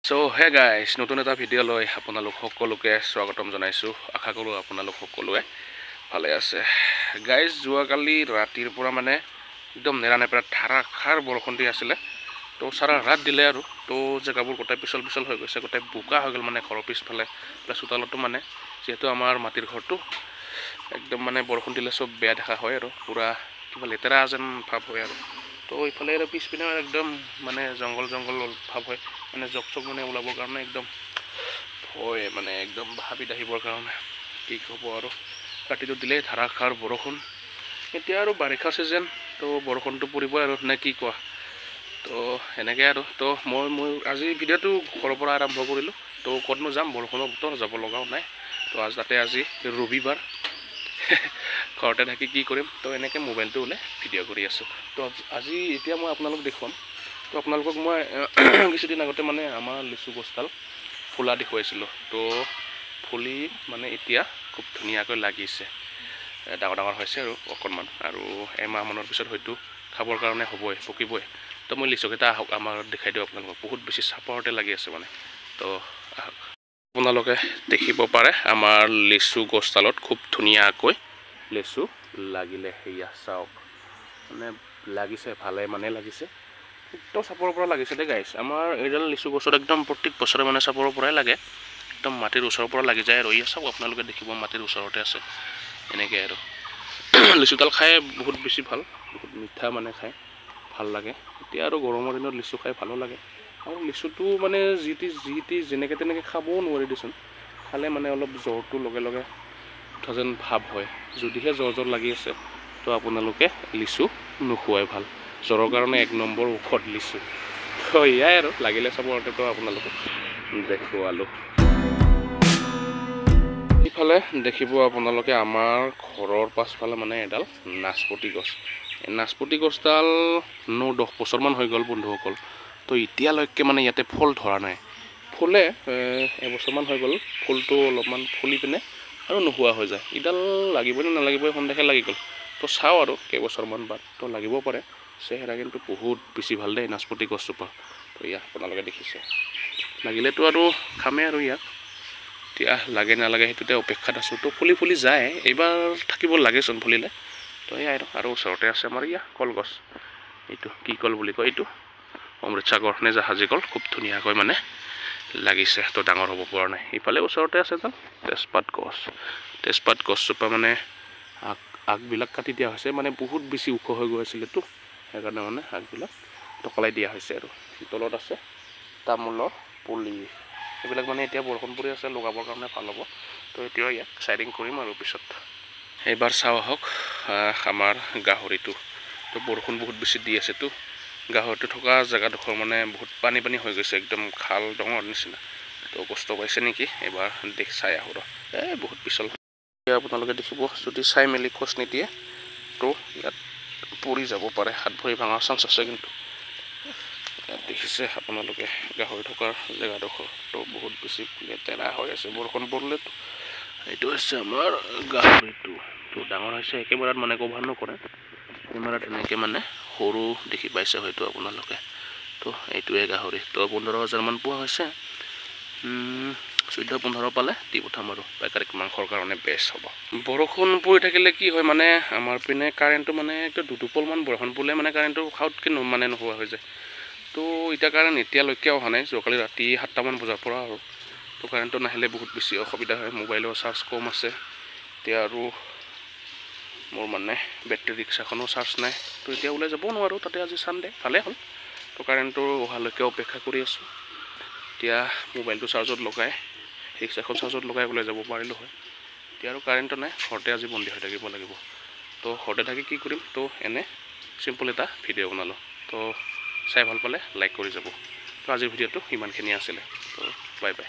So hey guys, নতুন এটা video লৈ আপোনালোক সকলোকে স্বাগতম জনাইছো। আশা কৰো আপোনালোক সকলোৱে ভালে আছে। গাইজ যোৱাকালি ৰাতিৰ পৰা মানে একদম নেৰানেপেৰা ধাৰাসাৰ বৰষুণ দি আছিলে। তো সাৰা ৰাত দিলে আৰু তো জেগাবোৰ গোটাই পিছল হৈ গৈছে, গোটাই বোকা হৈ গ'ল মানে ঘৰৰ পিছফালে চোতালতো মানে যেহেতু আমাৰ মাটিৰ ঘৰটো একদম মানে বৰষুণ দিলে সব বেয়া দেখা হয় আৰু পুৰা কিবা লেতেৰা যেন ভাব হয় আৰু তো ইফালে আৰু পিছপিনে একদম মানে জংগল ভাব হয় মানে জক মানে ওলাবৰ কাৰণে একদম ভয় মানে একদম হাবিত আহিবৰ কাৰণে কি হ'ব আৰু ৰাতিটো দিলে ধাৰাসাৰ বৰষুণ। এতিয়া আৰু বাৰিষা চিজন তো বৰষুণটো পৰিবই আৰু নে কি কোৱা। তো এনেকৈ আৰু তো মই আজি ভিডিঅ'টো ঘৰৰ পৰা আৰম্ভ কৰিলোঁ। তো ক'তনো যাম, বৰষুণৰ বতৰ যাব লগাও নাই। তো তাতে আজি ৰবিবাৰ ঘৰতে থাকি কি কৰিম, তো এনেকৈ মোবাইলটো ওলাই ভিডিঅ' কৰি আছোঁ। তো আজি এতিয়া মই আপোনালোক দেখুৱাম। তো আপোনালোকক মই কিছুদিন আগতে মানে আমাৰ লিচু গছডাল ফুলা দেখুৱাইছিলোঁ। তো ফুলি মানে এতিয়া খুব ধুনীয়াকৈ লাগিছে, ডাঙৰ হৈছে আৰু অকণমান, আৰু এমাহমানৰ পিছত হয়তো খাবৰ কাৰণে হ'বই, পকিবই। তো মই লিচুকেইটা আহক আমাৰ দেখাই দিওঁ আপোনালোকক, বহুত বেছি চাপৰতে লাগি আছে মানে। তো আহক, আপোনালোকে দেখিব পাৰে আমাৰ লিচু গছডালত খুব ধুনীয়াকৈ লিচু লাগিলে। সেয়া চাওক, মানে লাগিছে ভালে মানে লাগিছে, একদম চাপৰৰ পৰা লাগিছে দেই গাইছ। আমাৰ এইডাল লিচু গছত একদম প্ৰত্যেক বছৰে মানে চাপৰৰ পৰাই লাগে, একদম মাটিৰ ওচৰৰ পৰা লাগি যায় আৰু ইয়া চাওক আপোনালোকে দেখিব মাটিৰ ওচৰতে আছে এনেকৈ আৰু লিচুডাল খাই বহুত বেছি ভাল, বহুত মিঠা মানে খাই ভাল লাগে। এতিয়া আৰু গৰমৰ দিনত লিচু খাই ভালো লাগে, আৰু লিচুটো মানে যি টি যেনেকৈ তেনেকৈ খাবও নোৱাৰি দেচোন, খালে মানে অলপ জ্বৰটো লগে উঠা যেন ভাৱ হয়। যদিহে জ্বৰ লাগি আছে তো আপোনালোকে লিচু নোখোৱাই ভাল, জ্বৰৰ কাৰণে এক নম্বৰ ঔষধ লিচু। তো এয়াই আৰু লাগিলে চাবতেতো আপোনালোকক দেখুৱালোঁ। ইফালে দেখিব আপোনালোকে আমাৰ ঘৰৰ পাছফালে মানে এডাল নাচপতি গছ। এই নাচপতি গছডাল 9-10 বছৰমান হৈ গ'ল বন্ধুসকল। তো এতিয়ালৈকে মানে ইয়াতে ফল ধৰা নাই। ফুলে এবছৰমান হৈ গ'ল, ফুলটো অলপমান ফুলি পিনে আৰু নোহোৱা হৈ যায়। ইডাল লাগিবই নে নালাগিবই সন্দেহে লাগি গ'ল। তো চাওঁ আৰু কেইবছৰমান বাদ তো লাগিব পাৰে। চেহেৰা কিন্তু বহুত বেছি ভাল দেই নাচপতি গছজোপা। তো ইয়াক আপোনালোকে দেখিছে, লাগিলেতো আৰু খামেই আৰু ইয়াক। এতিয়া লাগে নালাগে সেইটোতে অপেক্ষাত আছোঁ। তো ফুলি যায়, এইবাৰ থাকিব লাগেচোন ফুলিলে। তো এয়াই আৰু ওচৰতে আছে আমাৰ কলগছ। এইটো কি কল বুলি কয়, এইটো অমৃতসাগৰ নে জাহাজী কল, খুব ধুনীয়াকৈ মানে লাগিছে। তো ডাঙৰ হ'ব পৰা নাই। ইফালে ওচৰতে আছে এডাল তেজপাত গছজোপা মানে আগবিলাক কাটি দিয়া হৈছে, মানে বহুত বেছি ওখ হৈ গৈ আছিলেতো, সেইকাৰণে মানে আগবিলাক টকলাই দিয়া হৈছে। আৰু তলত আছে তামোলৰ পুলি, এইবিলাক মানে এতিয়া বৰষুণ পৰি আছে, লগাবৰ কাৰণে ভাল হ'ব। তো এতিয়া ইয়াক চাইডিং কৰিম আৰু পিছত। এইবাৰ চাওঁ আহক আমাৰ গাহৰিটো। তো বৰষুণ বহুত বেছি দি আছেতো, গাহৰিটো থকা জেগাডোখৰ মানে বহুত পানী হৈ গৈছে, একদম খাল ডঙৰ নিচিনা। তো কষ্ট পাইছে নেকি, এবাৰ চাই আহোঁ ৰ। বহুত পিছল আপোনালোকে দেখিব, যদি চাই মেলি খোজ নিদিয়ে তো ইয়াত পৰি যাব পাৰে, হাত ভৰি ভাঙাৰ চান্স আছে। কিন্তু ইয়াত দেখিছে আপোনালোকে গাহৰি থকাৰ জেগাডোখৰ তো বহুত বেছি লেতেৰা হৈ আছে বৰষুণ পৰিলেতো। এইটো হৈছে আমাৰ গাহৰিটো। তো ডাঙৰ হৈছে একেবাৰে, মানে কভাৰ নকৰে, কেমেৰাত এনেকৈ মানে সৰু দেখি পাইছে হয়তো আপোনালোকে। তো এইটোৱে গাহৰি। তো 15,000 মান পোৱা হৈছে। 14-15 পালে দি পঠাম আৰু পাইকাৰীক মাংসৰ কাৰণে বেষ্ট হ'ব। বৰষুণ পৰি থাকিলে কি হয় মানে আমাৰ পিনে কাৰেণ্টটো মানে একদম দুটোপলমান বৰষুণ পৰিলে মানে কাৰেণ্টটো খাউতকৈ মানে নোহোৱা হৈ যায়। তো এতিয়া কাৰেণ্ট এতিয়ালৈকে অহা নাই, যোৱাকালি ৰাতি 7টামান বজাৰ পৰা আৰু। তো কাৰেণ্টটো নাহিলে বহুত বেছি অসুবিধা হয়। মোবাইলৰ চাৰ্জ কম আছে এতিয়া, আৰু মোৰ মানে বেটেৰী ৰিক্সাখনো চাৰ্জ নাই। তো এতিয়া ওলাই যাবও নোৱাৰোঁ, তাতে আজি ছানডে, ভালেই হ'ল। তো কাৰেণ্টটো অহালৈকে অপেক্ষা কৰি আছোঁ। এতিয়া মোবাইলটো চাৰ্জত লগাই, ৰিক্সাখন চাৰ্জত লগাই ওলাই যাব পাৰিলোঁ হয়। এতিয়া আৰু কাৰেণ্টটো নাই, ঘৰতে আজি বন্দী হৈ থাকিব লাগিব। তো ঘৰতে থাকি কি কৰিম, তো এনে চিম্পল এটা ভিডিঅ' বনালোঁ। তো চাই ভাল পালে লাইক কৰি যাব। তো আজিৰ ভিডিঅ'টো ইমানখিনি আছিলে। তো বাই বাই।